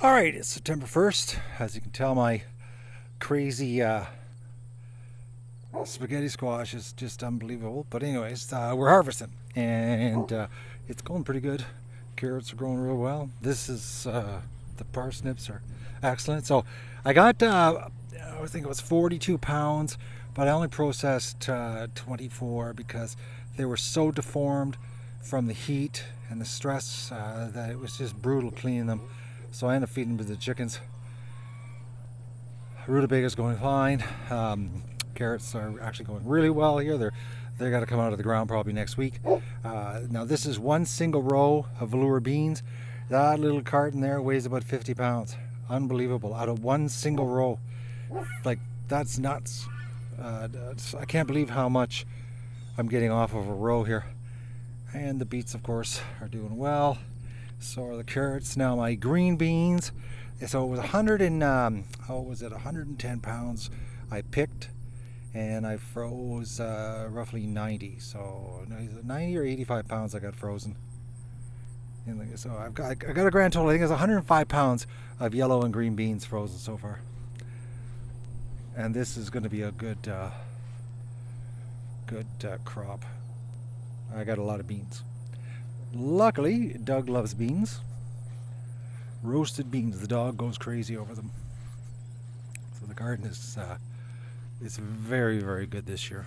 Alright, it's September 1st. As you can tell, my crazy spaghetti squash is just unbelievable. But anyways, we're harvesting, and it's going pretty good. Carrots are growing real well. This is the parsnips are excellent. So I got, I think it was 42 pounds, but I only processed 24 because they were so deformed from the heat and the stress that it was just brutal cleaning them. So I ended up feeding them to the chickens. Rutabaga is going fine. Carrots are actually going really well here. They got to come out of the ground probably next week. Now this is one single row of Velour beans. That little carton there weighs about 50 pounds. Unbelievable. Out of one single row. Like, that's nuts. I can't believe how much I'm getting off of a row here. And the beets, of course, are doing well. So are the carrots. Now my green beans. So it was 110 pounds I picked, and I froze roughly 90. So 90 or 85 pounds I got frozen. So I got a grand total. I think it's 105 pounds of yellow and green beans frozen so far. And this is going to be a good crop. I got a lot of beans. Luckily, Doug loves beans. Roasted beans. The dog goes crazy over them. So the garden is it's very, very good this year.